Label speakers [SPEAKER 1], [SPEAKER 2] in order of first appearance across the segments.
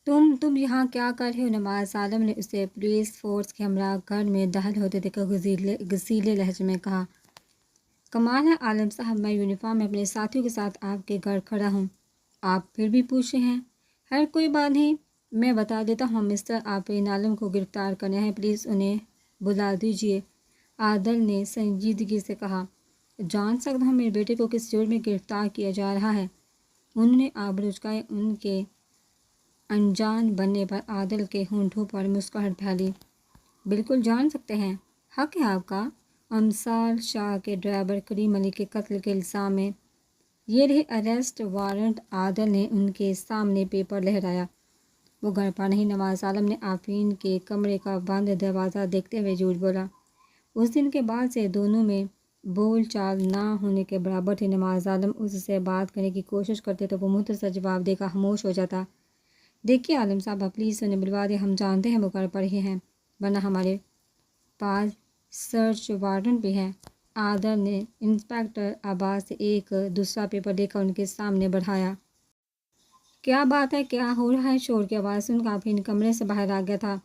[SPEAKER 1] تم یہاں کیا کر رہے ہو؟ نواز عالم نے اسے پولیس فورس کے ہمراہ گھر میں داخل ہوتے دیکھ کر غصیلے لہجے میں کہا، کمال ہے عالم صاحب، میں یونیفارم میں اپنے ساتھیوں کے ساتھ آپ کے گھر کھڑا ہوں، آپ پھر بھی پوچھ رہے ہیں؟ خیر کوئی بات نہیں، میں بتا دیتا ہوں مسٹر، آفرین عالم کو گرفتار کرنا ہے، پلیز انہیں بلا دیجیے۔ عادل نے سنجیدگی سے کہا، جان سکتا ہوں میرے بیٹے کو کس جرم میں گرفتار کیا جا رہا ہے؟ انہوں نے آبرو اچکائے۔ ان کے انجان بننے پر عادل کے ہونٹوں پر مسکراہٹ پھیلی۔ بالکل جان سکتے ہیں، حق ہے آپ کا۔ امثال شاہ کے ڈرائیور کریم علی کے قتل کے الزام میں یہ رہی اریسٹ وارنٹ۔ عادل نے ان کے سامنے پیپر لہرایا۔ وہ گھر پر نہیں۔ نواز عالم نے آفرین کے کمرے کا بند دروازہ دیکھتے ہوئے جھوٹ بولا۔ اس دن کے بعد سے دونوں میں بول چال نہ ہونے کے برابر تھی۔ نواز عالم اس سے بات کرنے کی کوشش کرتے تو وہ مختصر جواب دے کر خاموش ہو جاتا۔ دیکھیے عالم صاحب، پلیز انہیں بلوا دیں، ہم جانتے ہیں وہ گھر پر ہی ہیں، ورنہ ہمارے پاس سرچ وارنٹ بھی ہے۔ عادل نے انسپکٹر عباس سے ایک دوسرا پیپر لے کر ان کے سامنے بڑھایا۔ کیا بات ہے؟ کیا ہو رہا ہے؟ شور کی آواز سن کر آفرین کمرے سے باہر آ گیا تھا۔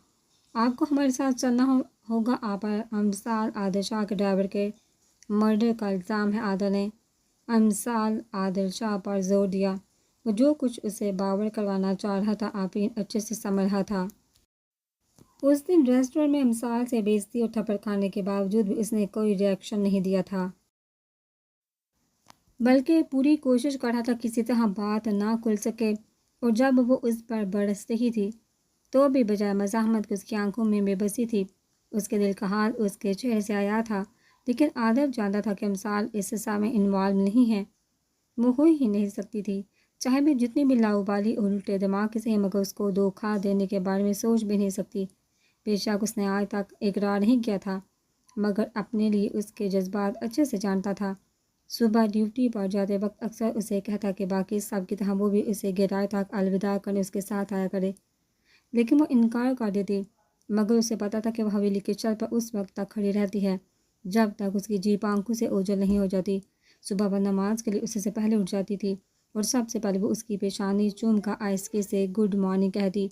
[SPEAKER 1] آپ کو ہمارے ساتھ چلنا ہوگا، آپ پر امثال عادل شاہ کے ڈرائیور کے مرڈر کا الزام ہے۔ عادل نے امثال عادل شاہ پر زور دیا۔ وہ جو کچھ اسے باور کروانا چاہ رہا تھا آفرین اچھے سے سمجھ رہا تھا۔ اس دن ریسٹورنٹ میں امثال سے بے عزتی اور تھپڑ کھانے کے باوجود بھی اس نے کوئی ری ایکشن نہیں دیا تھا، بلکہ پوری کوشش کر رہا تھا کسی طرح بات نہ کھل سکے، اور جب وہ اس پر برس رہی تھی تو بھی بجائے مزاحمت کے اس کی آنکھوں میں بے بسی تھی۔ اس کے دل کا حال اس کے چہرے سے آیا تھا، لیکن عادل جانتا تھا کہ امثال اس حصہ میں انوالو نہیں ہے، وہ ہو ہی نہیں سکتی تھی، چاہے میں جتنی بھی لاؤبالی اور الٹے دماغ کی صحیح، مگر اس کو دھوکہ دینے کے بارے میں سوچ بھی نہیں سکتی۔ بے شک اس نے آج تک اقرار نہیں کیا تھا، مگر اپنے لیے اس کے جذبات اچھے سے جانتا تھا۔ صبح ڈیوٹی پر جاتے وقت اکثر اسے کہتا کہ باقی سب کی طرح وہ بھی اسے گہرائی تک الوداع کرنے اس کے ساتھ آیا کرے، لیکن وہ انکار کر دیتی، مگر اسے پتا تھا کہ وہ حویلی کی چھت پر اس وقت تک کھڑی رہتی ہے جب تک اس کی جیپ آنکھوں سے اوجھل نہیں ہو جاتی۔ صبح وہ نماز کے لیے اس سے پہلے اٹھ جاتی تھی، اور سب سے پہلے وہ اس کی پیشانی چوم کر آہستگی سے گڈ مارننگ کہتی،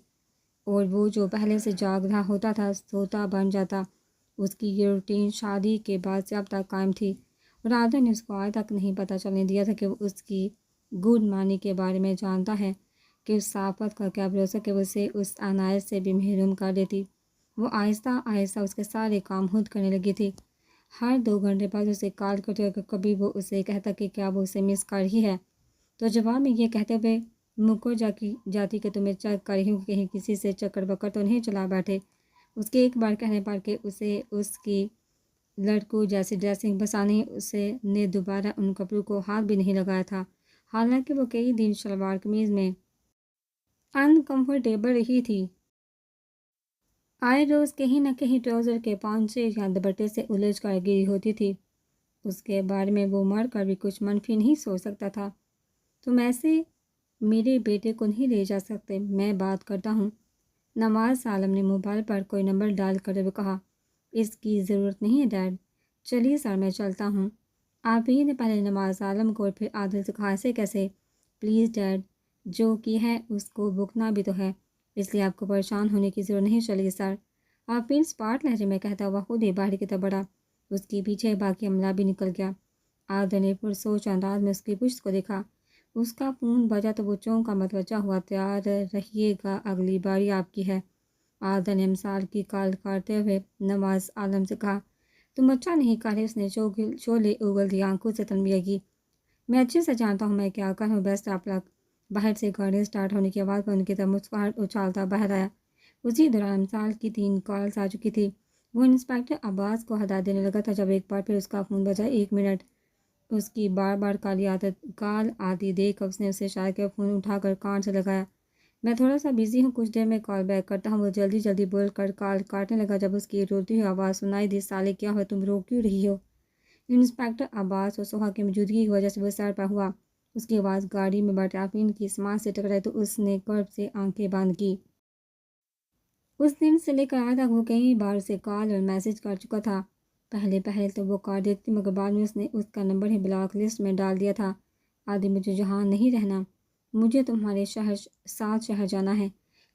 [SPEAKER 1] اور وہ جو پہلے سے جاگ رہا ہوتا تھا سوتا بن جاتا۔ اس کی یہ روٹین شادی کے بعد سے اب تک قائم تھی، اور عادل نے اس کو آج تک نہیں پتہ چلنے دیا تھا کہ وہ اس کی گڈ مارننگ کے بارے میں جانتا ہے، کہ اس صافت کا کیا بھروسہ کہ وہ اسے اس عنایت سے بھی محروم کر دیتی۔ وہ آہستہ آہستہ اس کے سارے کام خود کرنے لگی تھی۔ ہر 2 گھنٹے بعد اسے کال کرتے ہوئے کبھی وہ اسے کہتا کہ کیا وہ اسے مس کر رہی ہے، تو جواب میں یہ کہتے ہوئے مکر جاتی کہ تمہیں چیک کر رہی ہوں کہ کہیں کسی سے چکر بکر تو نہیں چلا بیٹھے۔ اس کے ایک بار کہنے پر کہ اسے اس کی لڑکوں جیسی ڈریسنگ پسند نہیں، اسے نے دوبارہ ان کپڑوں کو ہاتھ بھی نہیں لگایا تھا، حالانکہ وہ کئی دن شلوار قمیض میں انکمفرٹیبل رہی تھی۔ آئے روز کہیں نہ کہیں ٹراؤزر کے پانچے یا دوپٹے سے الجھ کر گری ہوتی تھی۔ اس کے بارے میں وہ مر کر بھی کچھ منفی نہیں سوچ سکتا تھا۔ تم ایسے میرے بیٹے کو نہیں لے جا سکتے، میں بات کرتا ہوں۔ نواز عالم نے موبائل پر کوئی نمبر ڈائل کرتے ہوئے کہا، اس کی ضرورت نہیں ہے ڈیڈ، چلیے سر میں چلتا ہوں۔ آفرین نے پہلے نواز عالم کو اور پھر عادل سے کہا، ایسے کیسے؟ پلیز ڈیڈ، جو کی ہے اس کو بکنا بھی تو ہے، اس لیے آپ کو پریشان ہونے کی ضرورت نہیں۔ چلیے سر، آفرین اسپاٹ لہجے میں کہتا ہوا خود ہی باہر کی طرف بڑھا۔ اس کے پیچھے باقی عملہ بھی نکل گیا۔ عادل نے پرسوچ انداز میں اس کی پشت کو دیکھا۔ اس کا فون بجا تو وہ چونکا متوجہ ہوا۔ تیار رہیے گا، اگلی باری آپ کی ہے۔ عادل نے امثال کی کال کاٹتے ہوئے نواز عالم سے کہا، تم اچھا نہیں کر رہے۔ اس نے شعلے اگلتی آنکھوں سے تنبیہ کی، میں اچھے سے جانتا ہوں میں کیا کروں، بیسٹ آف لک۔ باہر سے گاڑی سٹارٹ ہونے کی آواز پر ان کی طرف مسکراہٹ اچھالتا باہر آیا۔ اسی دوران امثال کی 3 کالز آ چکی تھی۔ وہ انسپکٹر عباس کو ہدایت دینے لگا تھا جب ایک بار پھر اس کا فون بجا۔ 1 منٹ۔ اس کی بار بار کال آتی دیکھ کر اس نے اسے اشارہ کیا، فون اٹھا کر کان سے لگایا۔ میں تھوڑا سا بزی ہوں، کچھ دیر میں کال بیک کرتا ہوں۔ وہ جلدی جلدی بول کر کال کاٹنے لگا۔ جب اس کی روتی ہوئی آواز سنائی دی، سالے کیا ہوا، تم رو کیوں رہی ہو؟ انسپکٹر عباس اور سہا کی موجودگی کی وجہ سے وہ سر پر ہوا۔ اس کی آواز گاڑی میں بیٹھے آفرین کی سماعت سے ٹکرائی تو اس نے کرب سے آنکھیں بند کی۔ اس دن سے لے کر آج تک وہ کئی بار اسے کال اور میسج کر چکا تھا۔ پہلے تو وہ کال دیکھتی، مگر بعد میں اس نے اس کا نمبر ہی بلاک لسٹ میں ڈال دیا تھا۔ آدھی مجھے جہاں نہیں رہنا، مجھے تمہارے ساتھ شہر جانا ہے،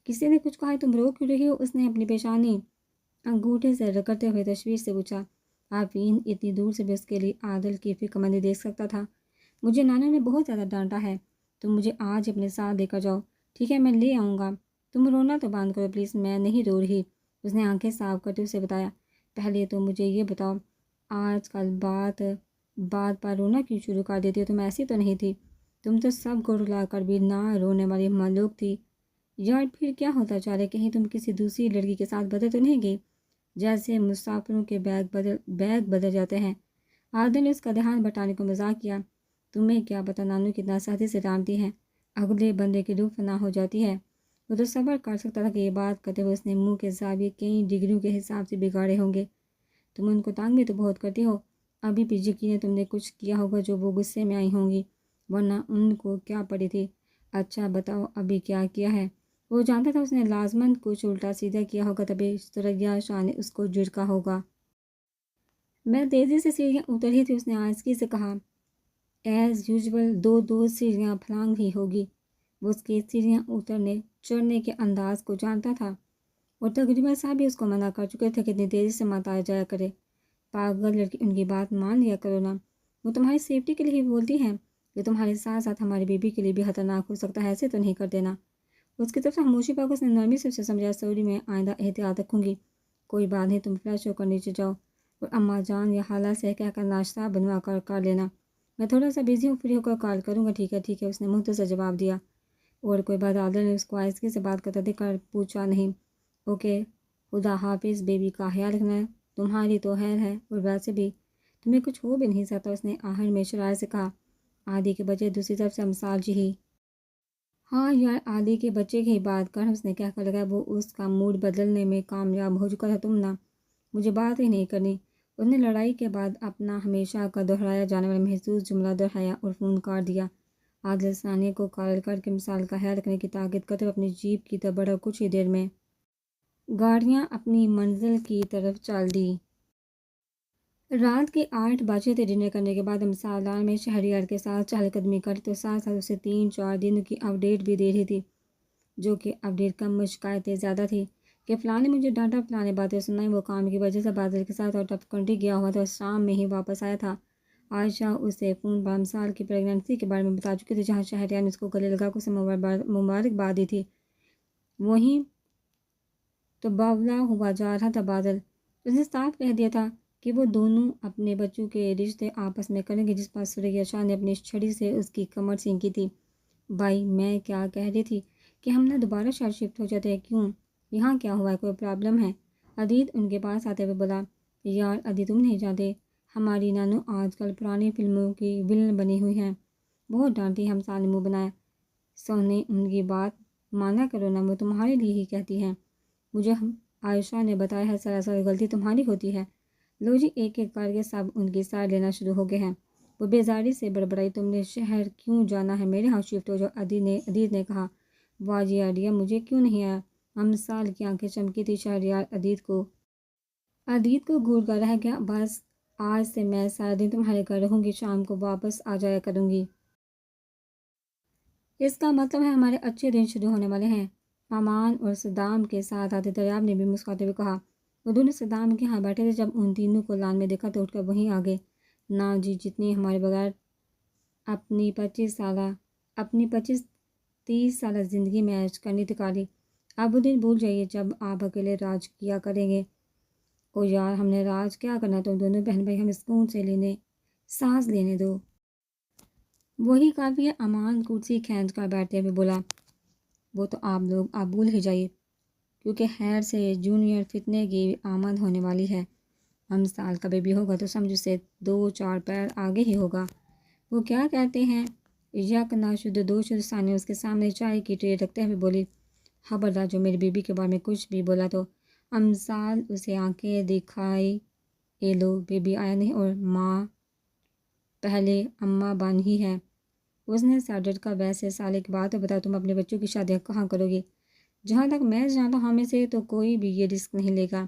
[SPEAKER 1] کسی نے کچھ کہا ہے؟ تم رو کیوں رہی ہو؟ اس نے اپنی پیشانی انگوٹھے سے رگڑتے ہوئے تشویش سے پوچھا۔ آفرین اتنی دور سے بھی اس کے لیے عادل کی فکر مندی دیکھ سکتا تھا۔ مجھے نانا نے بہت زیادہ ڈانٹا ہے، تم مجھے آج اپنے ساتھ لے کر جاؤ۔ ٹھیک ہے، میں لے آؤں گا۔ تم رونا تو بند کرو پلیز، میں نہیں رو رہی، اس نے آنکھیں صاف کرتے اسے بتایا۔ پہلے تو مجھے یہ بتاؤ، آج کل بات پر رونا کیوں شروع کر دیتی ہو؟ تم ایسی تو نہیں تھی، تم تو سب کو رلا کر بھی نہ رونے والی مخلوق تھی۔ یار پھر کیا ہوتا چاہ رہے، کہیں تم کسی دوسری لڑکی کے ساتھ بدل تو نہیں گئی، جیسے مسافروں کے بیگ بدل جاتے ہیں۔ عادل نے اس کا دھیان بٹانے کو مزاح کیا۔ تمہیں کیا پتہ نانو کتنا سختی سے ڈانٹتی ہیں، اگلے بندے کی روح فنا ہو جاتی ہے۔ وہ تو صبر کر سکتا تھا کہ یہ بات کرتے ہوئے اس نے منہ کے زاویے کئی ڈگریوں کے حساب سے بگاڑے ہوں گے۔ تم ان کو تانگ بھی تو بہت کرتی ہو، ابھی بھی یقیناً تم نے کچھ کیا ہوگا جو وہ غصے میں آئی ہوں گی، ورنہ ان کو کیا پڑی تھی۔ اچھا بتاؤ ابھی کیا کیا ہے؟ وہ جانتا تھا اس نے لازماً کچھ الٹا سیدھا کیا ہوگا، تبھی سریا شاہ نے اس کو جھڑکا ہوگا۔ میں تیزی سے سیڑھیاں اتر رہی تھی، اس نے آہستگی سے کہا۔ ایز یوزول دو سیڑھیاں پھلانگ ہی ہوگی۔ وہ اس کی سیڑھیاں چڑھنے کے انداز کو جانتا تھا، اور تقریباً صاحب بھی اس کو منع کر چکے تھے کہ اتنی تیزی سے مت آیا جایا کرے۔ پاگل لڑکی، ان کی بات مان لیا کرو نا، وہ تمہاری سیفٹی کے لیے ہی بولتی ہیں، یہ تمہارے ساتھ ساتھ ہماری بیبی کے لیے بھی خطرناک ہو سکتا ہے، ایسے تو نہیں کر دینا۔ اس کی طرف خاموشی پاک اس نے نرمی سے اسے سمجھایا۔ سوری، میں آئندہ احتیاط رکھوں گی۔ کوئی بات نہیں، تم فریش ہو کر نیچے جاؤ اور اماں جان یا خالہ سے کہہ کر ناشتہ بنوا کر لینا، میں تھوڑا سا بزی ہوں، فری ہو کر کال کروں گا۔ ٹھیک ہے ٹھیک ہے، اس نے مختصر جواب دیا۔ اور کوئی بات؟ عادل نے اس کو آہستگی سے بات کرتا دیکھ کر پوچھا۔ نہیں۔ اوکے، خدا حافظ، بیبی کا خیال رکھنا، تمہاری تو خیر ہے، اور ویسے بھی تمہیں کچھ ہو بھی نہیں سکتا، اس نے آخر میں شرارت سے کہا۔ عادی کے بچے دوسری طرف سے امثال جی ہی۔ ہاں یار، عادی کے بچے کی بات کر، اس نے کہہ کر لگا۔ وہ اس کا موڈ بدلنے میں کامیاب ہو چکا تھا۔ تم نہ مجھے بات ہی نہیں کرنی، اس نے لڑائی کے بعد اپنا ہمیشہ کا دہرایا جانے والا محسوس جملہ دہرایا اور فون کاٹ دیا۔ عادل ثانیہ کو کال کر کے مثال کا خیال رکھنے کی تاکید کرتے ہوئے اپنی جیپ کی طرف بڑھا۔ کچھ ہی دیر میں گاڑیاں اپنی منزل کی طرف چل دی۔ رات کے 8 بجے تھے۔ ڈنر کرنے کے بعد امثال میں شہریار کے ساتھ چہل قدمی کر تو ساتھ ساتھ اسے 3-4 دنوں کی اپڈیٹ بھی دے رہی تھی، جو کہ اپڈیٹ کم شکایتیں زیادہ تھی کہ فلاں نے مجھے ڈانٹا، فلاں نے باتیں سنائی، وہ کام کی وجہ سے بادل کے ساتھ آؤٹ آف کنٹری گیا ہوا تھا اور شام میں ہی واپس آیا تھا۔ عائشہ اسے فون پر امثال کی پریگننسی کے بارے میں بتا چکی تھی، جہاں شہریار نے اس کو گلے لگا کر اسے مبارکباد دی تھی، وہیں تو باولا ہوا جا رہا تھا بادل۔ اس نے صاف کہہ دیا تھا کہ وہ دونوں اپنے بچوں کے رشتے آپس میں کریں گے، جس پر سریا شاہ نے اپنی چھڑی سے اس کی کمر سینکی تھی۔ بھائی میں کیا کہہ رہی تھی کہ ہم نہ دوبارہ شہر شفٹ ہو جاتے ہیں۔ کیوں؟ یہاں کیا ہوا ہے؟ کوئی پرابلم ہے؟ عدید ان کے پاس آتے ہوئے بولا۔ یار عدید، تم نہیں جانتے، ہماری نانو آج کل پرانی فلموں کی ولن بنی ہوئی ہیں، بہت ڈانٹتی ہے، ہم سال نے منہ بنایا۔ سونے ان کی بات مانا کرو نا، وہ تمہارے لیے ہی کہتی ہیں، مجھے عائشہ نے بتایا ہے، سراسر غلطی تمہاری ہوتی ہے۔ لو جی، ایک ایک کر کے سب ان کی سائڈ لینا شروع ہو گئے ہیں۔ وہ بیزاری سے بڑبڑائی۔ تم نے شہر کیوں جانا ہے؟ میرے ہاؤس شفٹ ہو جاؤ، عدید نے کہا۔ واہ جی آئیڈیا، مجھے کیوں نہیں آیا؟ امثال کی آنکھیں چمکی تھی۔ شہریار عدید کو گھور کر رہ گیا۔ بس آج سے میں سارا دن تمہارے گھر رہوں گی، شام کو واپس آ جایا کروں گی۔ اس کا مطلب ہے ہمارے اچھے دن شروع ہونے والے ہیں۔ امان اور صدام کے ساتھ آتے دریاب نے بھی مسکراتے ہوئے کہا۔ وہ دونوں صدام کے ہاں بیٹھے تھے۔ جب ان تینوں کو لان میں دیکھا تو اٹھ کر وہیں آ گئے۔ نا جی، جتنی ہمارے بغیر اپنی 25-30 سالہ زندگی میں عیش کرنی تکالی، اب وہ دن بھول جائیے جب آپ اکیلے راج کیا کریں گے۔ او یار، ہم نے راج کیا کرنا، تم دونوں بہن بھائی ہمیں سکون سے سانس لینے دو۔ وہی کافی ہے، امان کرسی کھینچ کر بیٹھتے ہوئے بولا۔ وہ تو آپ لوگ اب بھول ہی جائیے، کیونکہ خیر سے جونیئر فتنے کی آمد ہونے والی ہے۔ امثال کا بیبی ہوگا تو سمجھ سے 2-4 پیر آگے ہی ہوگا۔ وہ کیا کہتے ہیں؟ یک نہ شدھ دو شدھ ثانیہ اس کے سامنے چائے کی ٹرے رکھتے ہوئے بولی۔ خبردار جو میری بیبی کے بارے میں کچھ بھی بولا تو۔ امثال اسے آنکھیں دکھائی۔ اے لو، بیبی آیا نہیں اور ماں پہلے اماں بن ہی ہے۔ اس نے سر ڈٹ کر، ویسے سالے کی بات بتاؤ، تم اپنے بچوں کی شادیاں کہاں کرو گی؟ جہاں تک میں جانتا ہوں، ہمیں سے تو کوئی بھی یہ رسک نہیں لے گا۔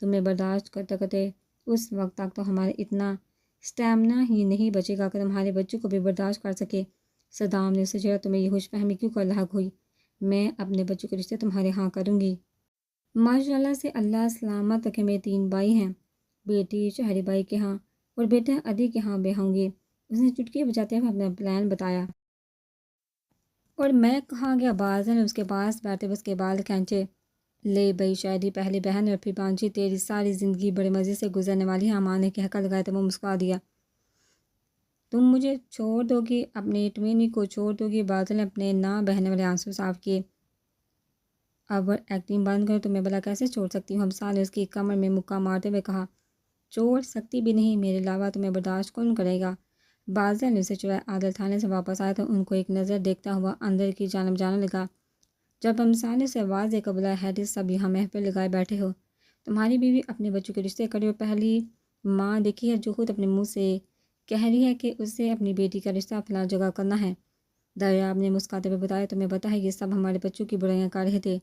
[SPEAKER 1] تمہیں برداشت کرتے کرتے اس وقت تک تو ہمارے اتنا اسٹیمنا ہی نہیں بچے گا کہ تمہارے بچوں کو بھی برداشت کر سکے۔ صدام نے اسے چھیڑا۔ تمہیں یہ خوش فہمی کیوں کر لاحق ہوئی؟ میں اپنے بچوں کے رشتے تمہارے ہاں کروں گی۔ ماشاءاللہ سے اللہ سلامت رکھے، میرے 3 بھائی ہیں، بیٹی شہری بائی کے ہاں اور بیٹا ادی کے ہاں بیاہوں گی۔ اس نے چٹکی بجاتے ہوئے اپنا پلان بتایا۔ اور میں کہاں گیا؟ بازر نے اس کے پاس بیٹھے اس کے بال کھینچے۔ لے بھائی شہری پہلی بہن اور پھر بانجی، تیری ساری زندگی بڑے مزے سے گزرنے والی ہے۔ ماں نے کہکا لگایا تو وہ مسکرا دیا۔ تم مجھے چھوڑ دو گی، اپنی ٹوینی کو چھوڑ دو گی؟ بازل نے اپنے نہ بہنے والے آنسو صاف کیے۔ اب ایکٹنگ بند کرو، تمہیں بھلا کیسے چھوڑ سکتی ہوں؟ ہمسا نے اس کی کمر میں مکہ مارتے ہوئے کہا۔ چھوڑ سکتی بھی نہیں، میرے علاوہ تمہیں برداشت کون کرے گا؟ بازل نے اسے چڑھایا۔ عادل تھانے سے واپس آیا تو ان کو ایک نظر دیکھتا ہوا اندر کی جانب جانے لگا۔ جب ہمسا نے اسے آواز دے کر بلایا، ہیری سب یہاں محفل لگائے بیٹھے ہو؟ تمہاری بیوی اپنے بچوں کے رشتے کری اور پہلی ماں دیکھی ہے جو خود اپنے منہ سے کہہ رہی ہے کہ اسے اپنی بیٹی کا رشتہ فلاں جگہ کرنا ہے۔ دریاب نے مسکراتے ہوئے بتایا، تمہیں پتہ ہے یہ سب ہمارے بچوں کی برائیاں کر رہے تھے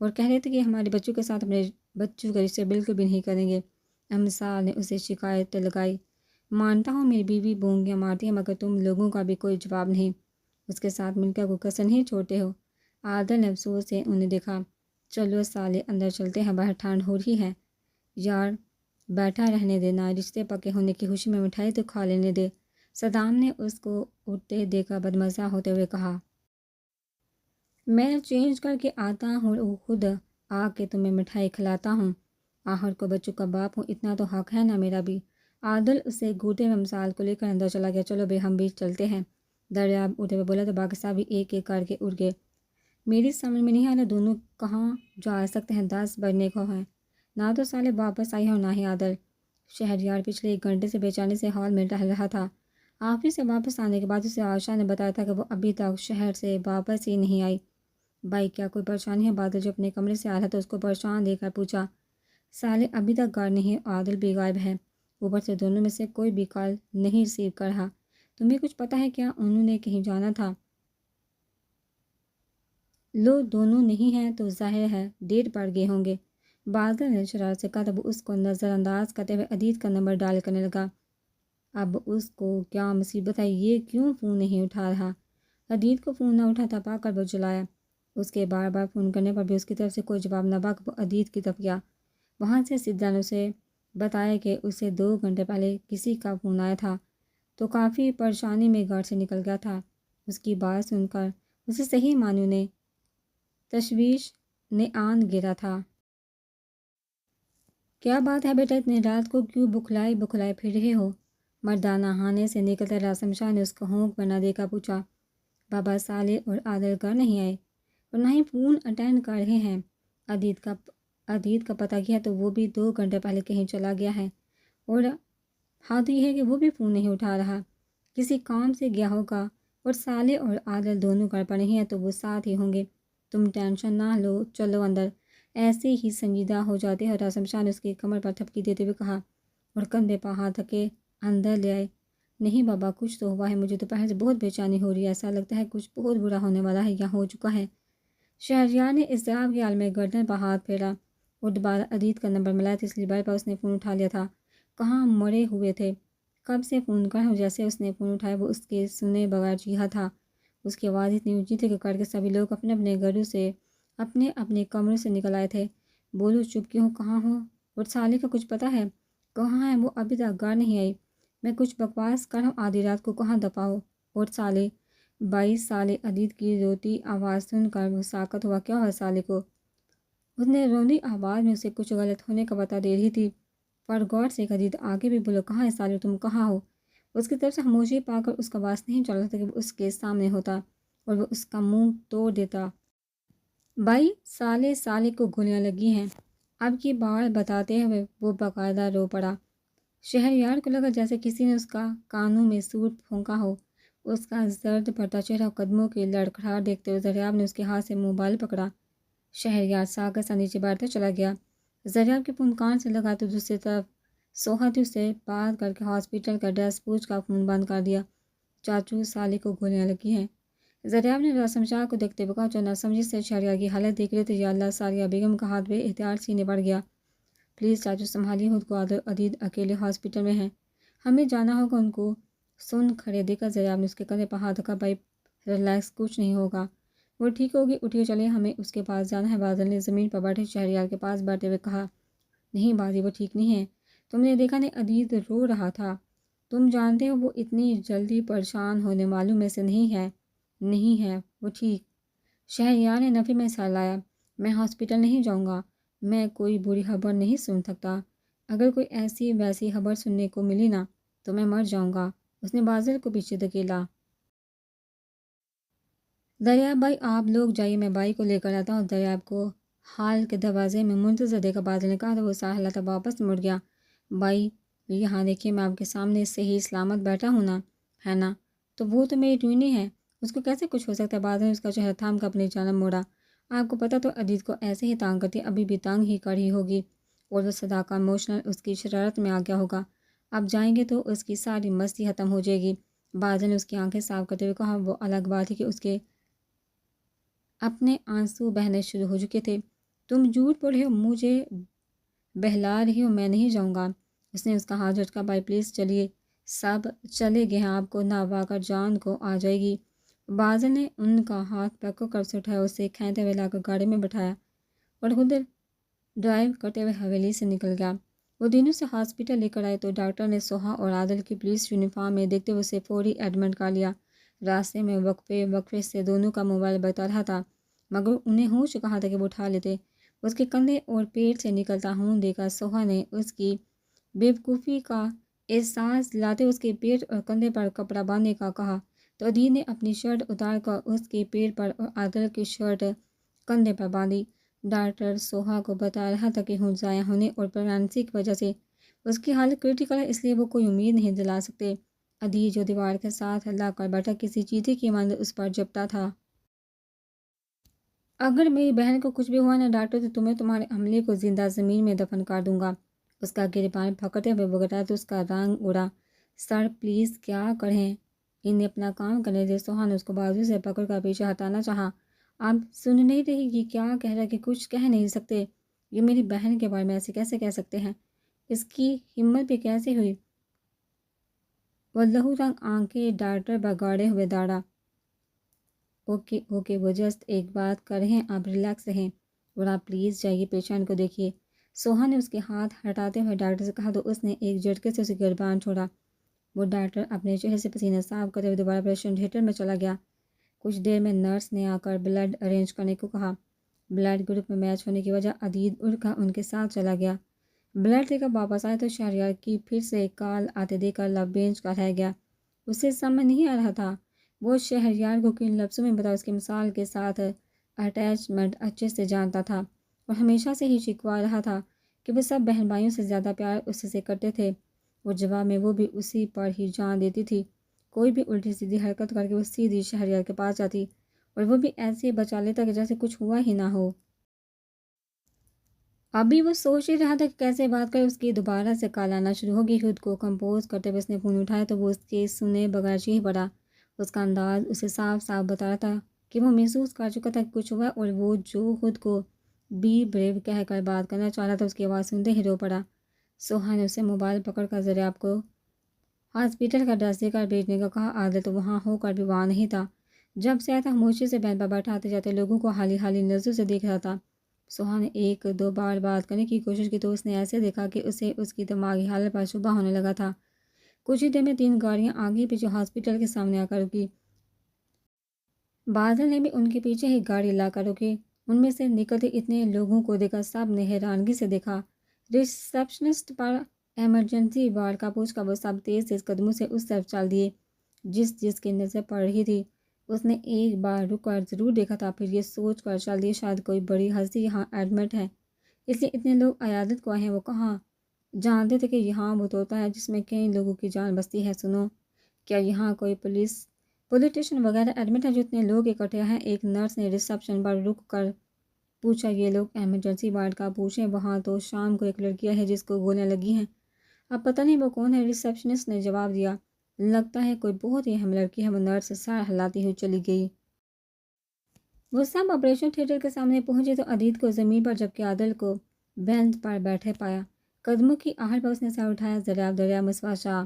[SPEAKER 1] اور کہہ رہے تھے کہ ہمارے بچوں کے ساتھ اپنے بچوں کے رشتے بالکل بھی نہیں کریں گے۔ ہمسا نے اسے شکایت لگائی۔ مانتا ہوں میری بیوی بونگیاں مارتی ہے، مگر تم لوگوں کا بھی کوئی جواب نہیں، اس کے ساتھ مل کر کوئی کسر نہیں چھوڑتے ہو۔ عادل نے افسوس سے انہیں دیکھا۔ چلو سالے، اندر چلتے ہیں، باہر ٹھنڈ ہو رہی ہے۔ یار بیٹھا رہنے دینا، رشتے پکے ہونے کی خوشی میں مٹھائی تو کھا لینے دے۔ صدام نے اس کو اٹھتے دیکھا بدمزہ ہوتے ہوئے کہا۔ میں چینج کر کے آتا ہوں اور خود آ کے تمہیں مٹھائی کھلاتا ہوں۔ آخر کو بچوں کا باپ ہوں، اتنا تو حق ہے نا میرا بھی۔ عادل اسے گھوٹے میں مثال کو لے کر اندر چلا گیا۔ چلو بے، ہم بھی چلتے ہیں۔ دریاب اٹھے ہوئے بولا تو باقی سب بھی ایک ایک کر کے اٹھ گئے۔ میری سمجھ میں نہیں آ رہا دونوں کہاں جا سکتے ہیں، 10 بجنے کو ہیں، نہ تو سالے واپس آئی ہیں اور نہ ہی عادل۔ شہریار پچھلے 1 گھنٹے سے بے چینی سے ہال میں ٹہل رہا تھا۔ آفس سے واپس آنے کے بعد اسے عائشہ نے بتایا تھا کہ وہ ابھی تک شہر سے واپس ہی نہیں آئی۔ بھائی کیا کوئی پریشانی ہے؟ بادل جو اپنے کمرے سے آ رہا تھا اس کو پریشان دیکھ کر پوچھا۔ سالے ابھی تک گھر نہیں، عادل بھی غائب ہے، اوپر سے دونوں میں سے کوئی بھی کال نہیں ریسیو کر رہا۔ تمہیں کچھ پتہ ہے کیا؟ انہوں نے کہیں جانا تھا۔ لو دونوں نہیں ہیں تو ظاہر ہے ڈیٹ پڑ گئے ہوں گے۔ بادل نے شرارت سے کہا تب اس کو نظر انداز کرتے ہوئے عدید کا نمبر ڈائل کرنے لگا۔ اب اس کو کیا مصیبت ہے، یہ کیوں فون نہیں اٹھا رہا؟ عدید کو فون نہ اٹھاتا پا کر وہ جلایا۔ اس کے بار بار فون کرنے پر بھی اس کی طرف سے کوئی جواب نہ پا کر وہ عدید کی طرف گیا۔ وہاں سے سدھا نے اسے بتایا کہ اسے 2 گھنٹے پہلے کسی کا فون آیا تھا تو کافی پریشانی میں گھر سے نکل گیا تھا۔ اس کی بات سن کر اسے صحیح معنوں نے تشویش نے آن گرا تھا۔ کیا بات ہے بیٹا، اتنی رات کو کیوں بکھلائے پھر رہے ہو؟ مردانہ خانے سے نکلتے راسم شاہ نے اس کو ہونک بنا دے کر پوچھا۔ بابا صالح اور عادل گھر نہیں آئے اور نہ ہی فون اٹینڈ کر رہے ہیں۔ عدید کا پتہ کیا تو وہ بھی 2 گھنٹے پہلے کہیں چلا گیا ہے اور حد یہ ہے کہ وہ بھی فون نہیں اٹھا رہا، کسی کام سے گیا ہوگا۔ اور صالح اور عادل دونوں گھر پر نہیں ہیں تو وہ ساتھ ہی ہوں گے۔ تم ٹینشن نہ لو، چلو اندر، ایسے ہی سنجیدہ ہو جاتے ہیں۔ راسم شاہ نے اس کی کمر پر تھپکی دیتے ہوئے کہا اور کندھے پر ہاتھ رکھ کے اندر لے آئے۔ نہیں بابا، کچھ تو ہوا ہے، مجھے دوپہر سے بہت بے چینی ہو رہی ہے، ایسا لگتا ہے کچھ بہت برا ہونے والا ہے یا ہو چکا ہے۔ شہریار نے اضطراب کے حال میں گردن پر ہاتھ پھیرا اور دوبارہ عدید کا نمبر ملایا۔ تیسری بار پر اس نے فون اٹھا لیا تھا۔ کہاں مرے ہوئے تھے، کب سے فون کر، جیسے اس نے فون اٹھایا وہ اس کے سنے بغیر چیخا تھا۔ اس کی آواز اتنی اونچی تھی کہ کر کے سبھی لوگ اپنے اپنے گھروں سے اپنے اپنے کمروں سے نکل آئے تھے۔ بولو چپ کیوں ہو، کہاں ہو؟ اور صالح کا کچھ پتہ ہے کہاں ہے؟ وہ ابھی تک گھر نہیں آئی۔ میں کچھ بکواس کر رہا ہوں، آدھی رات کو کہاں دفع ہو؟ اور صالح بھائی، صالح عدید کی روتی آواز سن کر وہ ساکت ہوا۔ کیا ہوا صالح کو؟ اس نے روندی آواز میں اسے کچھ غلط ہونے کا پتہ دے رہی تھی، پر غور سے عدید آگے بھی بولو، کہاں ہے صالح، تم کہاں ہو؟ اس کی طرف سے خاموشی پا کر اس کا باس نہیں چل رہا تھا کہ وہ اس کے سامنے ہوتا اور وہ اس کا منہ توڑ دیتا۔ بھائی، صالح کو گولیاں لگی ہیں، اب کی بار بتاتے ہوئے وہ باقاعدہ رو پڑا۔ شہریار کو لگا جیسے کسی نے اس کا کانوں میں سوٹ پھونکا ہو۔ اس کا زرد پڑتا چہرہ قدموں کی لڑکھڑاہٹ دیکھتے ہوئے دریاب نے اس کے ہاتھ سے موبائل پکڑا۔ شہریار ساکت سا نیچے بیٹھتا چلا گیا۔ دریاب کے فون کان سے لگا تو دوسری طرف سوہتی سے بات کر کے ہاسپٹل کا ایڈریس پوچھ کر فون بند کر دیا۔ چاچو، صالح کو گولیاں لگی ہیں۔ دریاب نے راسم شاہ کو دیکھتے ہوئے کہا جو نہ سمجھی سے شہریار کی حالت دیکھ رہے تھے۔ یا اللہ، ساریہ بیگم کا ہاتھ بے احتیاط سینے پڑ گیا۔ پلیز چاچو سنبھالیے خود کو، عدید اکیلے ہاسپٹل میں ہیں، ہمیں جانا ہوگا ان کو۔ سن کھڑے دیکھ کر دریاب نے اس کے کندھے پر ہاتھ رکھا۔ بھائی ریلیکس، کچھ نہیں ہوگا، وہ ٹھیک ہوگی، اٹھیے چلے، ہمیں اس کے پاس جانا ہے۔ بادل نے زمین پر بیٹھے شہریار کے پاس بیٹھتے ہوئے کہا، نہیں بازی، وہ ٹھیک نہیں ہے۔ تم نے دیکھا نہیں، عدید رو رہا تھا۔ تم جانتے ہو وہ اتنی جلدی پریشان ہونے والوں میں سے نہیں ہے۔ نہیں ہے وہ ٹھیک۔ شہریار نے نفی میں سر لایا، میں ہاسپٹل نہیں جاؤں گا، میں کوئی بری خبر نہیں سن سکتا۔ اگر کوئی ایسی ویسی خبر سننے کو ملی نا تو میں مر جاؤں گا۔ اس نے بازل کو پیچھے دھکیلا۔ دریاب بھائی آپ لوگ جائیے، میں بائی کو لے کر آتا ہوں۔ دریاب کو ہال کے دروازے میں منتظر دیکھا بازل نے کہا تو وہ ساحلہ تک واپس مڑ گیا۔ بائی یہاں دیکھیے، میں آپ کے سامنے صحیح سلامت بیٹھا ہوں نا، ہے نا؟ تو وہ تو میری ٹوئنی ہے، اس کو کیسے کچھ ہو سکتا ہے؟ بازل نے اس کا چہرہ تھام کر اپنی جانب موڑا۔ آپ کو پتہ تو عدید کو ایسے ہی تانگ کرتی، ابھی بھی تانگ ہی کر رہی ہوگی، اور وہ صدا کا ایموشنل اس کی شرارت میں آ گیا ہوگا۔ آپ جائیں گے تو اس کی ساری مستی ختم ہو جائے گی۔ بازل نے اس کی آنکھیں صاف کرتے ہوئے کہا، وہ الگ بات ہے کہ اس کے اپنے آنسو بہنے شروع ہو چکے تھے۔ تم جھوٹ بول رہے ہو، مجھے بہلا رہی ہو، میں نہیں جاؤں گا۔ اس نے اس کا ہاتھ جھٹکا، بھائی پلیز چلیے، سب چلے گئے ہیں، آپ کو نہ کر جان کو آ جائے گی۔ بازل نے ان کا ہاتھ پکڑ کر سے اٹھایا، اسے کھینچتے ہوئے لا کر گاڑی میں بٹھایا اور خود ڈرائیو کرتے ہوئے حویلی سے نکل گیا۔ وہ دینوں سے ہاسپٹل لے کر آئے تو ڈاکٹر نے سوہا اور عادل کی پولیس یونیفارم میں دیکھتے ہوئے اسے فوری ایڈمٹ کر لیا۔ راستے میں وقفے سے دونوں کا موبائل بتا رہا تھا، مگر انہیں ہوش کہا تھا کہ وہ اٹھا لیتے۔ اس کے کندھے اور پیٹ سے نکلتا خون دیکھ کر سوہا نے اس کی بیوقوفی کا احساس لاتے اس کے پیٹ اور کندھے پر کپڑا باندھنے کا کہا تو عدید نے اپنی شرٹ اتار کر اس کے پیٹ پر اور عادل کی شرٹ کندھے پر باندھی۔ ڈاکٹر سوہا کو بتا رہا تھا کہ خون ضائع ہونے اور پریگنینسی کی وجہ سے اس کی حالت کریٹیکل ہے، اس لیے وہ کوئی امید نہیں دلا سکتے۔ عدید جو دیوار کے ساتھ لا کر بیٹھا کسی چیٹی کی مانند اس پر جھپٹا تھا۔ اگر میری بہن کو کچھ بھی ہوا نا ڈاکٹر تو تمہیں تمہارے عملے کو زندہ زمین میں دفن کر دوں گا۔ اس کا گریبان پکڑتے ہوئے بگڑا تو اس کا رنگ اڑا۔ سر پلیز کیا کریں، انہیں اپنا کام کرنے دے۔ سوہا نے اس کو بازو سے پکڑ کر پیچھے ہٹانا چاہا۔ آپ سن نہیں رہی کہ کیا کہہ رہا ہے کہ کچھ کہہ نہیں سکتے؟ یہ میری بہن کے بارے میں ایسے کیسے کہہ سکتے ہیں؟ اس کی ہمت بھی کیسے ہوئی؟ وہ لہو رنگ آنکھیں ڈاکٹر پر گاڑے ہوئے دوڑا۔ اوکے وہ جسٹ ایک بات کر رہے ہیں، آپ ریلیکس رہیں اور آپ پلیز جائیے پیشنٹ کو دیکھیے۔ سوہا نے اس کے ہاتھ ہٹاتے ہوئے ڈاکٹر سے کہا تو اس نے ایک جھٹکے سے اسے گریبان چھوڑا۔ وہ ڈاکٹر اپنے چہرے سے پسینہ صاف کرتے ہوئے دوبارہ پیشنٹ تھیٹر میں چلا گیا۔ کچھ دیر میں نرس نے آ کر بلڈ ارینج کرنے کو کہا۔ بلڈ گروپ میں میچ ہونے کی وجہ عدید اٹھ کر ان کے ساتھ چلا گیا۔ بلڈ لے کر واپس آئے تو شہریار کی پھر سے کال آتے دیکھ کر لب بینچ کا رہ گیا۔ اسے سمجھ نہیں آ رہا تھا وہ شہریار کو کن لفظوں میں بتا، اس کی مثال کے ساتھ اٹیچمنٹ اچھے سے جانتا تھا اور ہمیشہ سے ہی شکوا رہا تھا کہ وہ سب بہن بھائیوں سے زیادہ پیار اس سے کرتے تھے اور جواب میں وہ بھی اسی پر ہی جان دیتی تھی۔ کوئی بھی الٹی سیدھی حرکت کر کے وہ سیدھی شہریار کے پاس جاتی اور وہ بھی ایسے بچا لیتا کہ جیسے کچھ ہوا ہی نہ ہو۔ ابھی وہ سوچ ہی رہا تھا کہ کیسے بات کرے، اس کی دوبارہ سے کال آنا شروع ہوگی۔ خود کو کمپوز کرتے ہوئے اس نے فون اٹھایا تو وہ اس کے سنے بغیر چیخ پڑا۔ اس کا انداز اسے صاف صاف بتا رہا تھا کہ وہ محسوس کر چکا تھا کہ کچھ ہوا اور وہ جو خود کو بی بریو کہہ کر بات کرنا چاہ رہا تھا، اس کی آواز سنتے ہی رو پڑا۔ سوہا نے اسے موبائل پکڑ کر ذرا آپ کو ہاسپٹل کا ایڈریس دے کر بھیجنے کا کہا۔ عادل تو وہاں ہو کر بھی وہاں نہیں تھا، جب سے آیا تھا خاموشی سے بینچ پر بیٹھا آتے جاتے لوگوں کو حالی نظروں سے دیکھ رہا تھا۔ سوہا نے ایک دو بار بات کرنے کی کوشش کی تو اس نے ایسے دیکھا کہ اسے اس کی دماغی حالت پر شبہ ہونے لگا تھا۔ کچھ ہی دیر میں 3 گاڑیاں آگے پیچھے ہاسپٹل کے سامنے آ کر رکی۔ بادل نے بھی ان کے پیچھے ہی گاڑی لا کر روکی۔ ان میں سے نکلتے اتنے لوگوں کو دیکھا سب نے حیرانگی سے دیکھا۔ ریسپشنسٹ پر ایمرجنسی وارڈ کا پوچھ کر وہ سب تیز قدموں سے اس طرف چل دیے جس کی نظر پڑ رہی تھی۔ اس نے ایک بار رک کر ضرور دیکھا تھا، پھر یہ سوچ کر چل دیے شاید کوئی بڑی ہستی یہاں ایڈمٹ ہے، اس لیے اتنے لوگ عیادت کو آئے ہیں۔ وہ کہاں جانتے تھے کہ یہاں وہ طوطا ہے جس میں کئی لوگوں کی جان بستی ہے۔ سنو، کیا یہاں کوئی پولیٹیشین وغیرہ ایڈمٹ ہے جو اتنے لوگ اکٹھے ہیں؟ ایک نرس نے ریسپشن پر رک کر پوچھا۔ یہ لوگ ایمرجنسی وارڈ کا پوچھیں، وہاں تو شام کو ایک لڑکیاں ہے جس کو گولیاں لگی ہیں۔ اب پتہ نہیں وہ کون ہے، ریسپشنسٹ نے جواب دیا۔ لگتا ہے کوئی بہت ہی اہم لڑکی ہے۔ وہ نرس سر ہلاتی ہوئی چلی گئی۔ وہ سب آپریشن تھیٹر کے سامنے پہنچے تو عدید کو زمین پر جبکہ عادل کو بینچ پر بیٹھے پایا۔ قدموں کی آہٹ پر اس نے سر اٹھایا۔ دریا مصباح شاہ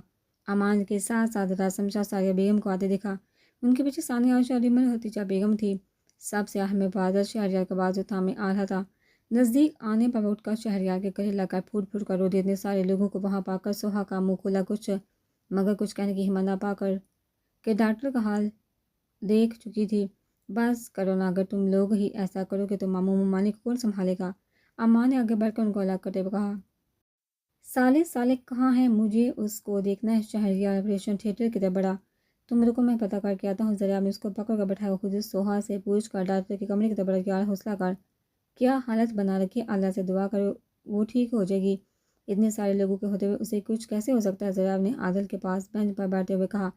[SPEAKER 1] امان کے ساتھ ساتھ راسم شاہ ساریہ بیگم کو آتے دیکھا۔ ان کے پیچھے ثانیہ عائشہ اور ریمل اور ہتیجہ بیگم تھی۔ سب سے اہم حفاظت شہریار کا بازو تھامے آ رہا تھا۔ نزدیک آنے پر وہ اٹھ کر شہریار کے گلے لگ کر پھوٹ پھوٹ کر رو دی۔ اتنے سارے لوگوں کو وہاں پا کر سوہا کا منہ کھلا مگر کچھ کہنے کی ہمت نہ پا کر کہ ڈاکٹر کا حال دیکھ چکی تھی۔ بس کرو نا، اگر تم لوگ ہی ایسا کرو گے تو ماموں ممانی کو کون سنبھالے گا؟ اماں نے آگے بڑھ کر ان کو الگ کرتے ہوئے کہا۔ سالک کہاں ہے؟ مجھے اس کو دیکھنا ہے۔ شہریار آپریشن تھیٹر کی طرف بڑھا۔ تم رکو، میں پتہ کر کے آتا ہوں۔ ذرا نے اس کو پکڑ کر بٹھایا۔ خود سوہا سے پوچھ کر ڈاکٹر کے کمرے کی طرف بڑھا۔ یار حوصلہ کر، کیا حالت بنا رکھی؟ اللہ سے دعا کرو وہ ٹھیک ہو جائے گی۔ اتنے سارے لوگوں کے ہوتے ہوئے اسے کچھ کیسے ہو سکتا ہے؟ ذرا نے عادل کے پاس بینچ پر بیٹھتے ہوئے کہا۔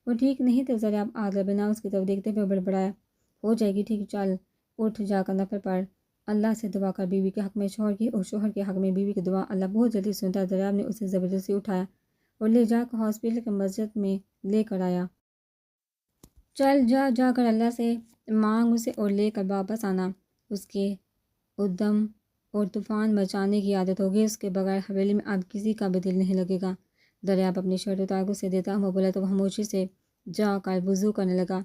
[SPEAKER 1] وہ ٹھیک نہیں تو ذرا عادل بنا اس کی طرف دیکھتے ہوئے بڑبڑایا۔ ہو جائے گی ٹھیک، چل اٹھ جا کر نفل پڑھ، اللہ سے دعا کر، بیوی کے حق میں شوہر کی اور شوہر کے حق میں بیوی کی دعا اللہ بہت جلدی سنتا ہے۔ ذرا نے اسے زبردستی اٹھایا اور لے جا کر ہاسپٹل کے مسجد میں لے کر آیا۔ چل جا کر اللہ سے مانگ اسے اور لے کر واپس آنا۔ اس کے ادم اور طوفان مچانے کی عادت ہوگی، اس کے بغیر حویلی میں اب کسی کا بھی دل نہیں لگے گا۔ دریاب اپنی شرٹ اتار کر اسے دیتا ہوا بولا تو وہ خاموشی سے جا کر وضو کرنے لگا۔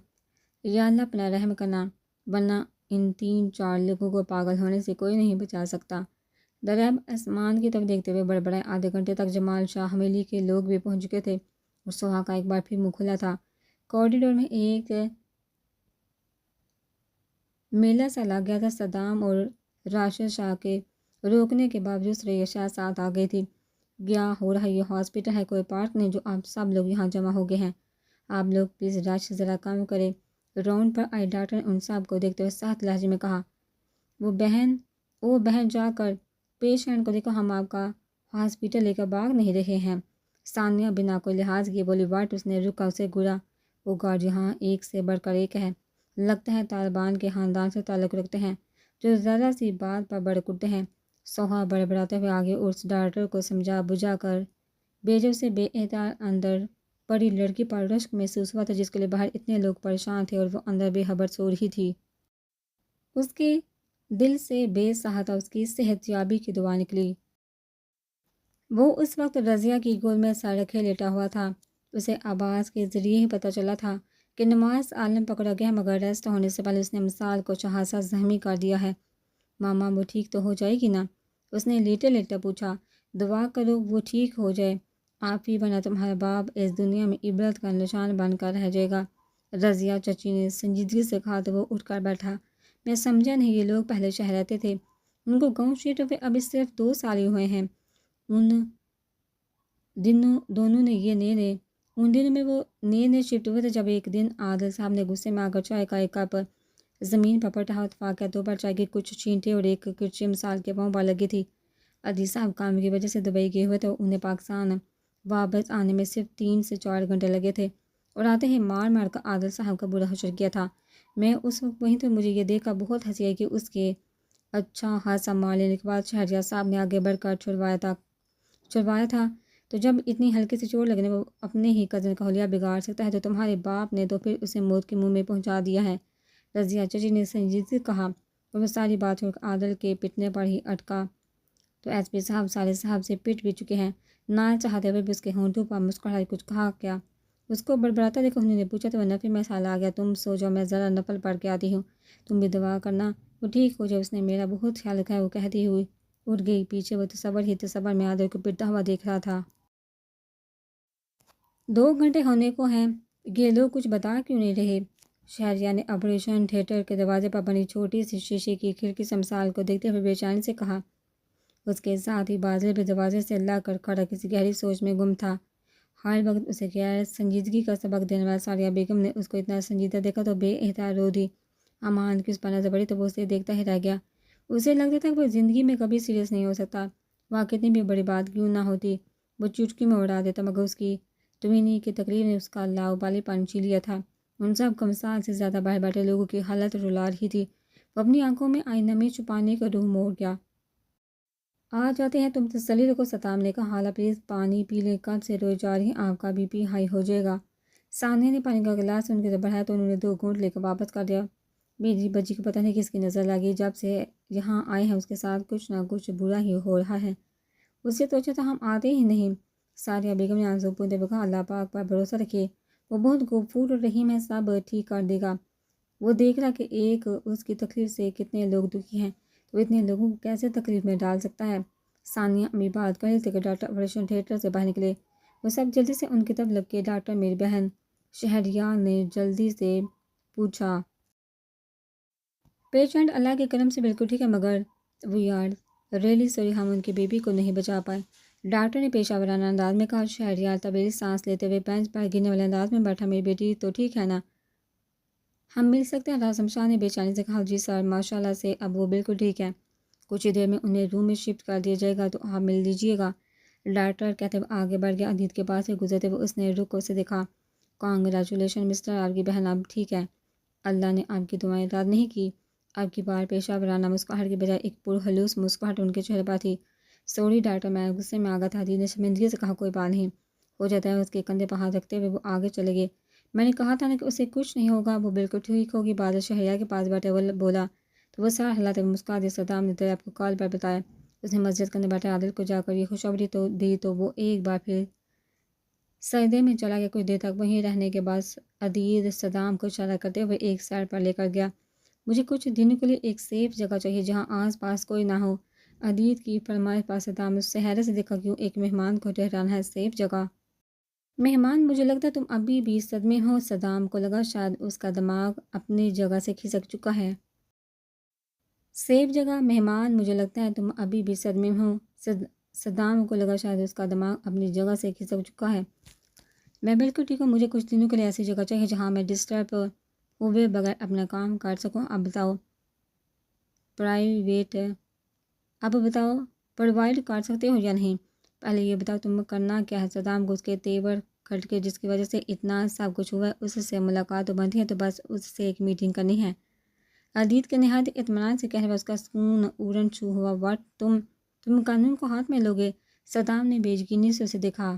[SPEAKER 1] یا اللہ اپنا رحم کرنا، ورنہ ان 3-4 لوگوں کو پاگل ہونے سے کوئی نہیں بچا سکتا۔ دریاب آسمان کی طرف دیکھتے ہوئے بڑبڑائے۔ آدھے گھنٹے تک جمال شاہ حویلی کے لوگ بھی پہنچ چکے تھے اور سوہا کا ایک بار پھر منہ کھلا تھا۔ کوریڈور میں ایک میلہ سا لگ گیا تھا۔ صدام اور راشد شاہ کے روکنے کے باوجود ثریا شاہ ساتھ آ گئی تھی۔ کیا ہو رہا ہے؟ یہ ہاسپٹل ہے، کوئی پارک نہیں جو آپ سب لوگ یہاں جمع ہو گئے ہیں؟ آپ لوگ پلیز راشد ذرا کم کرے۔ راؤنڈ پر آئے ڈاکٹر نے ان سب کو دیکھتے ہوئے سخت لہجے میں کہا۔ وہ بہن جا کر پیشنٹ کو دیکھو، ہم آپ کا ہاسپٹل لے کر بھاگ نہیں رہے ہیں۔ ثانیہ بنا کوئی لحاظ کیے بولی۔ واٹ؟ اس نے رکا اسے گھورا۔ وہ گارڈ یہاں ایک سے بڑھ کر ایک ہے، لگتا ہے طالبان کے خاندان سے تعلق رکھتے ہیں، جو ذرا سی بات پر بڑک اٹھتے ہیں۔ سوہا بڑبڑاتے ہوئے آگے اور اس ڈاکٹر کو سمجھا بجھا کر بیجو سے بے احتیاط اندر پڑی لڑکی پر رشک محسوس ہوا تھا، جس کے لیے باہر اتنے لوگ پریشان تھے اور وہ اندر بے خبر سو رہی تھی۔ اس کے دل سے بے سہاتا اس کی صحت یابی کی دعا نکلی۔ وہ اس وقت رضیہ کی گود میں سر رکھے لیٹا ہوا تھا۔ اسے آواز کے ذریعے ہی پتہ چلا تھا کہ نماز عالم پکڑا گیا ہے، مگر ریسٹ ہونے سے پہلے اس نے مثال کو چہاسا زخمی کر دیا ہے۔ ماما وہ ٹھیک تو ہو جائے گی نا؟ اس نے لیٹے لیٹے پوچھا۔ دعا کرو وہ ٹھیک ہو جائے آپ ہی، ورنہ تمہارا باپ اس دنیا میں عبرت کا نشان بن کر رہ جائے گا۔ رضیہ چچی نے سنجیدگی سے کہا تو وہ اٹھ کر بیٹھا۔ میں سمجھا نہیں، یہ لوگ پہلے شہر رہتے تھے، ان کو گاؤں شفٹ ہوئے ابھی صرف 2 سال ہی ہوئے ہیں۔ ان دنوں میں وہ نئے شفٹ ہوئے تھے جب ایک دن عادل صاحب نے غصے میں آ کر چائے کا ایک کپ زمین پر پٹا۔ اتفاق کے طور پر چائے کی کچھ چھینٹے اور ایک کرچی مثال کے پاؤں پر لگی تھی۔ عزیز صاحب کام کی وجہ سے دبئی گئے ہوئے تھے، انہیں پاکستان واپس آنے میں صرف 3 سے 4 گھنٹے لگے تھے اور آتے ہی مار کر عادل صاحب کا برا حشر کیا تھا۔ میں اس وقت وہیں تھا، مجھے یہ دیکھ کر بہت ہنسی آئی کہ اس کے اچھا خاصا مار لینے کے بعد شہریار صاحب نے آگے بڑھ کر چھڑوایا تھا، تو جب اتنی ہلکی سی چوٹ لگنے وہ اپنے ہی کزن کا حلیہ بگاڑ سکتا ہے تو تمہارے باپ نے تو پھر اسے موت کے منہ میں پہنچا دیا ہے۔ رضیہ چچی نے سنجیدگی سے کہا اور وہ ساری بات چھوڑ کر عادل کے پٹنے پر ہی اٹکا۔ تو ایس پی صاحب صالح صاحب سے پٹ بھی چکے ہیں؟ نہ چاہتے ہوئے بھی اس کے ہونٹوں پر مسکراہٹ۔ کچھ کہا کیا؟ اس کو بڑبڑاتا دیکھا انہوں نے پوچھا تو وہ نفی میں سال آ گیا۔ تم سو جاؤ، میں ذرا نفل پڑھ کے آتی ہوں، تم بھی دعا کرنا وہ ٹھیک ہو جائے، اس نے میرا بہت خیال رکھا ہے، وہ کہتی ہوئی اٹھ گئی۔ پیچھے وہ تصور میں عادل کو پٹتا ہوا دیکھ رہا تھا۔ 2 گھنٹے ہونے کو ہیں، یہ لوگ کچھ بتا کیوں نہیں رہے؟ شہریار نے آپریشن تھیٹر کے دروازے پر بنی چھوٹی سی شیشے کی کھڑکی سے مثال کو دیکھتے ہوئے بے چینی سے کہا۔ اس کے ساتھ ہی بازل بھی دروازے سے لگ کر کھڑا کسی گہری سوچ میں گم تھا۔ ہر وقت اسے غیر سنجیدگی کا سبق دینے والی ساریہ بیگم نے اس کو اتنا سنجیدہ دیکھا تو بے احتیاط رو دی۔ امان کی اس پر نظر پڑی تو وہ اسے دیکھتا ہی رہ گیا۔ اسے لگتا تھا کہ وہ زندگی میں کبھی سیریس نہیں ہو سکتا، وہاں کتنی بھی بڑی بات کیوں نہ ہوتی وہ چٹکی میں اڑا دیتا، مگر اس کی توہین کی تقریر نے اس کا لاؤبالی پن چھین لیا تھا۔ ان سب کو مثال سے زیادہ باہر بیٹھے لوگوں کی حالت رلا رہی تھی۔ وہ اپنی آنکھوں میں آئینہ میں چھپانے کا روح موڑ گیا۔ آ جاتے ہیں، تم تسلی رکھو، ستام نے کہا۔ حالا پلیز پانی پی لیں، کب سے روئی جا رہی ہیں، آپ کا بی پی ہائی ہو جائے گا۔ ثانیہ نے پانی کا گلاس ان کی طرف بڑھایا تو انہوں نے 2 گھونٹ لے کر واپس کر دیا۔ میری بچی کو پتہ نہیں کس کی نظر لگی، جب سے یہاں آئے ہیں اس کے ساتھ کچھ نہ کچھ برا ہی ہو رہا ہے، اس سے تو اچھا تھا ہم آتے ہی نہیں۔ ساریہ بیگم نے آنسو پوچھتے ہوئے کہا۔ اللہ پاک پر بھروسہ رکھیے، وہ بہت غفور اور رحیم ہے، سب ٹھیک کر دے گا۔ وہ دیکھ رہا کہ ایک اس کی تکلیف سے کتنے لوگ دکھی ہیں، تو اتنے لوگوں کو کیسے تکلیف میں ڈال سکتا ہے۔ ثانیہ امی بات کر رہی تھی کہ ڈاکٹر آپریشن تھیٹر سے باہر نکلے۔ وہ سب جلدی سے ان کی طرف لپکے۔ ڈاکٹر میری بہن، شہریار نے جلدی سے پوچھا۔ پیشنٹ اللہ کے کرم سے بالکل ٹھیک ہے، مگر وی آر ریئلی سوری، ہم ان کی بیبی کو نہیں بچا پائے۔ ڈاکٹر نے پیشہ ورانہ انداز میں کہا۔ شہریار طویل سانس لیتے ہوئے بینچ پر گرنے والے انداز میں بیٹھا۔ میری بیٹی تو ٹھیک ہے نا؟ ہم مل سکتے ہیں؟ راز شاہ نے بے چینی سے کہا۔ جی سر، ماشاء اللہ سے اب وہ بالکل ٹھیک ہے۔ کچھ ہی دیر میں انہیں روم میں شفٹ کر دیا جائے گا، تو آپ مل لیجیے گا۔ ڈاکٹر کہتے ہوئے آگے بڑھ گیا۔ ادیت کے پاس سے گزرتے ہوئے اس نے رخ سے دیکھا۔ کانگریچولیشن مسٹر، آپ کی بہن اب ٹھیک ہے۔ اللہ نے آپ کی دعائیں رد نہیں کی۔ اب کی بار پیشہ ورانہ مسکراہٹ کے بجائے ایک پرخلوص مسکراہٹ ان کے چہرے پر تھی۔ سوری ڈاکٹر، میں غصے میں آ گیا تھا۔ ادیت نے شرمندگی سے کہا۔ کوئی بات نہیں، ہو جاتا ہے۔ اس کے کندھے پر ہاتھ رکھتے ہوئے وہ آگے چلے گئے۔ میں نے کہا تھا نا کہ اسے کچھ نہیں ہوگا، وہ بالکل ٹھیک ہوگی۔ بادل شہریار کے پاس بیٹھے وہ بولا تو وہ سر ہلاتے ہوئے مسکرا دیا۔ صدام نے دریافت کو کال پر بتایا۔ اس نے مسجد کے اندر بیٹھے عادل کو جا کر یہ خوشخبری دی تو وہ ایک بار پھر سجدے میں چلا گیا۔ کچھ دیر تک وہیں رہنے کے بعد عدیت صدام کو اشارہ کرتے ہوئے ایک سائڈ پر لے کر گیا۔ مجھے کچھ دنوں کے لیے ایک سیف جگہ چاہیے جہاں آس پاس کوئی نہ ہو۔ عدیت کی فرمائش پر صدام نے اس سے حیرت سے دیکھا۔ کیوں ایک مہمان کو ٹھہرانا ہے سیف جگہ؟ مہمان، مجھے لگتا ہے تم ابھی بھی صدمے ہو۔ صدام کو لگا شاید اس کا دماغ اپنی جگہ سے کھسک چکا ہے۔ سیف جگہ؟ مہمان، مجھے لگتا ہے تم ابھی بھی صدمے میں ہو۔ صدام کو لگا شاید اس کا دماغ اپنی جگہ سے کھسک چکا ہے۔ میں بالکل ٹھیک ہوں۔ مجھے کچھ دنوں کے لیے ایسی جگہ چاہیے جہاں میں ڈسٹرب ہوئے بغیر اپنا کام کر سکوں۔ اب بتاؤ پرووائڈ کر سکتے ہو یا نہیں؟ پہلے یہ بتاؤ تم کرنا کیا ہے؟ صدام کو اس کے تیور کھٹکے جس کی وجہ سے اتنا سب کچھ ہوا ہے۔ اس سے ملاقات تو بنتی ہے، تو بس اس سے ایک میٹنگ کرنی ہے۔ عدیت کے نہایت اطمینان سے کہنے پر اس کا سکون اورن چھو ہوا۔ واٹ، تم قانون کو ہاتھ میں لوگے؟ صدام نے بے یقینی سے اسے دیکھا۔